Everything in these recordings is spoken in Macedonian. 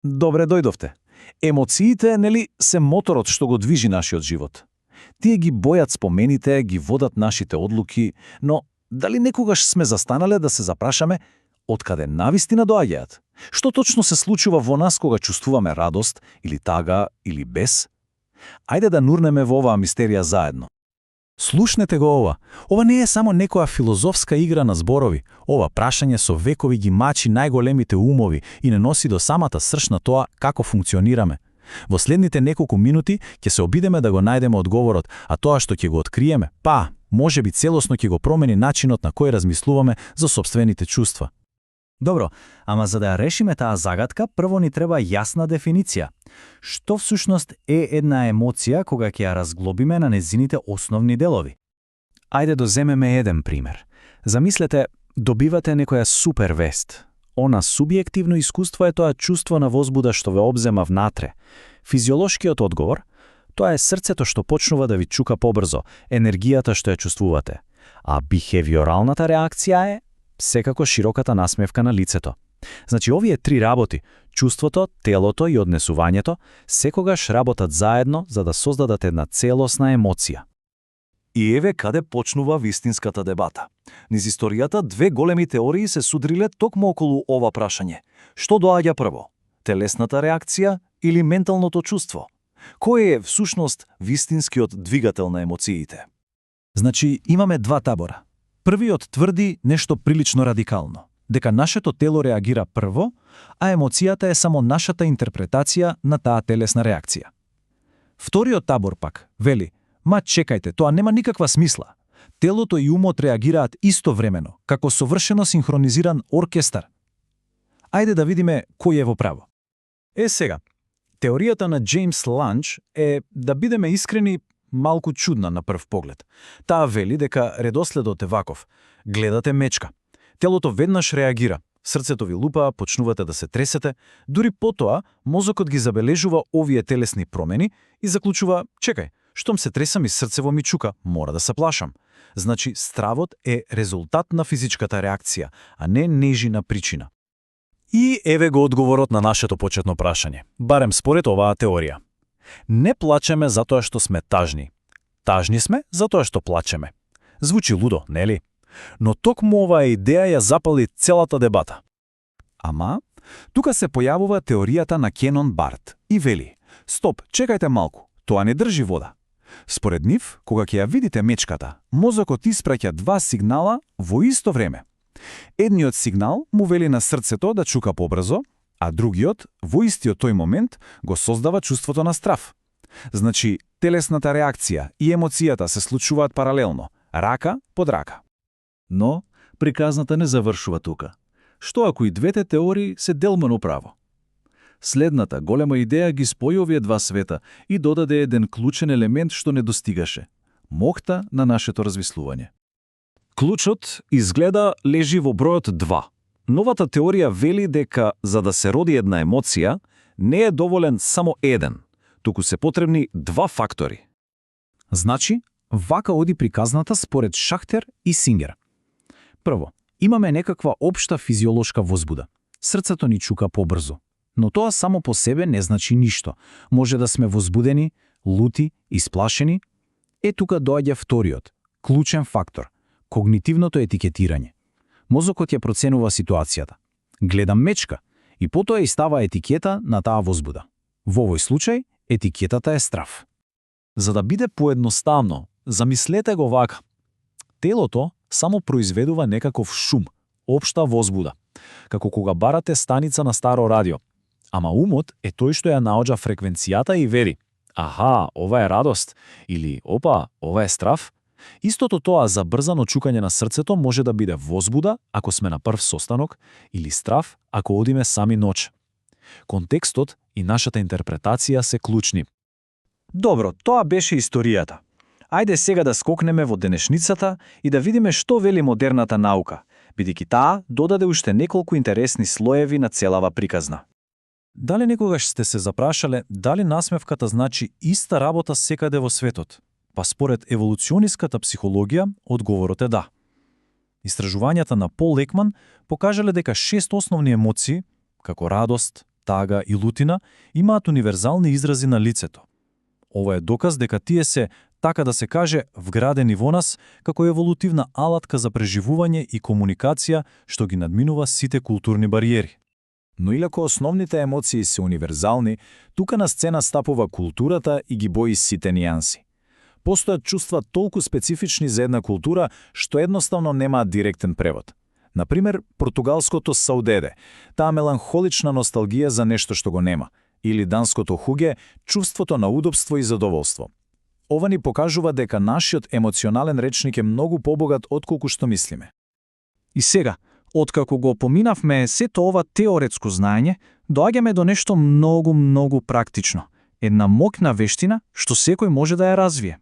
Добре дојдовте. Емоциите, нели, се моторот што го движи нашиот живот. Тие ги бојат спомените, ги водат нашите одлуки, но дали некогаш сме застанале да се запрашаме откаде навистина доаѓаат? Што точно се случува во нас кога чувствуваме радост, или тага, или бес? Ајде да нурнеме во оваа мистерија заедно. Слушнете го ова. Ова не е само некоја филозофска игра на зборови. Ова прашање со векови ги мачи најголемите умови и не носи до самата срж на тоа како функционираме. Во следните неколку минути ќе се обидеме да го најдеме одговорот, а тоа што ќе го откриеме, можеби целосно ќе го промени начинот на кој размислуваме за сопствените чувства. Добро, ама за да ја решиме таа загадка, прво ни треба јасна дефиниција. Што всушност е една емоција кога ќе ја разглобиме на незините основни делови? Ајде да земеме еден пример. Замислете, добивате некоја супер вест. Она субјективно искуство е тоа чувство на возбуда што ве обзема внатре. Физиолошкиот одговор, тоа е срцето што почнува да ви чука побрзо, енергијата што ја чувствувате. А бихевиоралната реакција е секако широката насмевка на лицето. Значи, овие три работи, чувството, телото и однесувањето, секогаш работат заедно за да создадат една целосна емоција. И еве каде почнува вистинската дебата. Низ историјата две големи теории се судриле токму околу ова прашање. Што доаѓа прво? Телесната реакција или менталното чувство? Кој е всушност вистинскиот двигател на емоциите? Значи, имаме два табора. Првиот тврди нешто прилично радикално, дека нашето тело реагира прво, а емоцијата е само нашата интерпретација на таа телесна реакција. Вториот табор пак вели: чекајте, тоа нема никаква смисла. Телото и умот реагираат истовремено, како совршено синхронизиран оркестар. Ајде да видиме кој е во право. Сега, теоријата на Джеймс Ланч е, да бидеме искрени, малку чудна на прв поглед. Таа вели дека редоследот е ваков. Гледате мечка. Телото веднаш реагира. Срцето ви лупа, почнувате да се тресете, дури потоа мозокот ги забележува овие телесни промени и заклучува: чекај, штом се тресам и срцево ми чука, мора да се плашам. Значи, стравот е резултат на физичката реакција, а не нежина причина. И еве го одговорот на нашето почетно прашање, барем според оваа теорија. Не плачеме затоа што сме тажни. Тажни сме затоа што плачеме. Звучи лудо, нели? Но токму оваа идеја ја запали целата дебата. Ама, тука се појавува теоријата на Кенон Барт и вели: стоп, чекајте малку, тоа не држи вода. Според нив, кога ќе ја видите мечката, мозокот испраќа два сигнала во исто време. Едниот сигнал му вели на срцето да чука побрзо, а другиот, во истиот тој момент, го создава чувството на страв. Значи, телесната реакција и емоцијата се случуваат паралелно, рака под рака. Но приказната не завршува тука. Што ако и двете теории се делмено право? Следната голема идеја ги спои овие два света и додаде еден клучен елемент што не достигаше – мохта на нашето развислување. Клучот изгледа лежи во бројот 2. Новата теорија вели дека за да се роди една емоција, не е доволен само еден, туку се потребни два фактори. Значи, вака оди приказната според Шахтер и Сингер. Прво, имаме некаква општа физиолошка возбуда. Срцето ни чука побрзо. Но тоа само по себе не значи ништо. Може да сме возбудени, лути, исплашени. Тука доаѓа вториот, клучен фактор – когнитивното етикетирање. Мозокот ја проценува ситуацијата. Гледам мечка и потоа и става етикета на таа возбуда. Во овој случај, етикетата е страв. За да биде поедноставно, замислете го вака. Телото само произведува некаков шум, општа возбуда, како кога барате станица на старо радио. Ама умот е тој што ја наоѓа фреквенцијата и вери: аха, ова е радост, или опа, ова е страв. Истото тоа забрзано чукање на срцето може да биде возбуда ако сме на прв состанок или страв ако одиме сами ноќ. Контекстот и нашата интерпретација се клучни. Добро, тоа беше историјата. Ајде сега да скокнеме во денешницата и да видиме што вели модерната наука, бидејќи таа додаде уште неколку интересни слоеви на целава приказна. Дали некогаш сте се запрашале дали насмевката значи иста работа секаде во светот? Па според еволуциониската психологија, одговорот е да. Истражувањата на Пол Екман покажале дека 6 основни емоции, како радост, тага и лутина имаат универзални изрази на лицето. Ова е доказ дека тие се, така да се каже, вградени во нас како еволутивна алатка за преживување и комуникација што ги надминува сите културни бариери. Но иако основните емоции се универзални, тука на сцена стапува културата и ги бои сите нијанси. Постојат чувства толку специфични за една култура што едноставно немаат директен превод. Например, португалското саудеде, таа меланхолична носталгија за нешто што го нема, или данското хуге, чувството на удобство и задоволство. Ова ни покажува дека нашиот емоционален речник е многу побогат отколку што мислиме. И сега, откако го поминавме сето ова теоретско знаење, доаѓаме до нешто многу практично. Една моќна вештина што секој може да ја развие.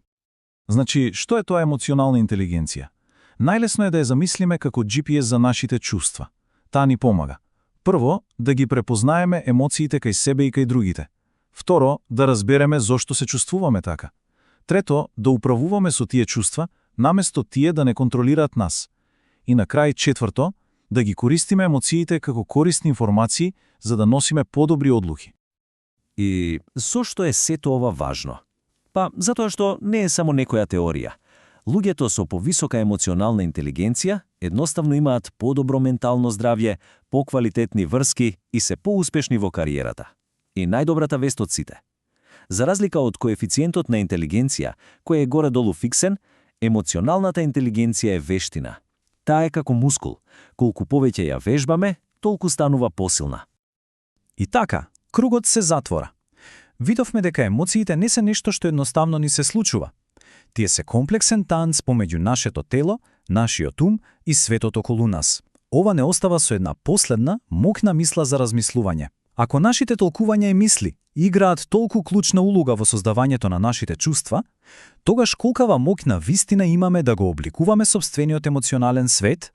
Значи, што е тоа емоционална интелигенција? Најлесно е да ја замислиме како GPS за нашите чувства. Таа ни помага. Прво, да ги препознаеме емоциите кај себе и кај другите. Второ, да разбереме зошто се чувствуваме така. Трето, да управуваме со тие чувства, наместо тие да не контролираат нас. И на крај четврто, да ги користиме емоциите како корисни информации за да носиме подобри одлуки. И зошто е сето ова важно? Па, затоа што не е само некоја теорија. Луѓето со повисока емоционална интелигенција едноставно имаат подобро ментално здравје, поквалитетни врски и се поуспешни во кариерата. И најдобрата вест од сите. За разлика од коефициентот на интелигенција, кој е горе-долу фиксен, емоционалната интелигенција е вештина. Таа е како мускул. Колку повеќе ја вежбаме, толку станува посилна. И така, кругот се затвора. Видовме дека емоциите не се нешто што едноставно ни се случува. Тие се комплексен танц помеѓу нашето тело, нашиот ум и светот околу нас. Ова не остава со една последна, моќна мисла за размислување. Ако нашите толкувања и мисли играат толку клучна улога во создавањето на нашите чувства, тогаш колкава моќна вистина имаме да го обликуваме сопствениот емоционален свет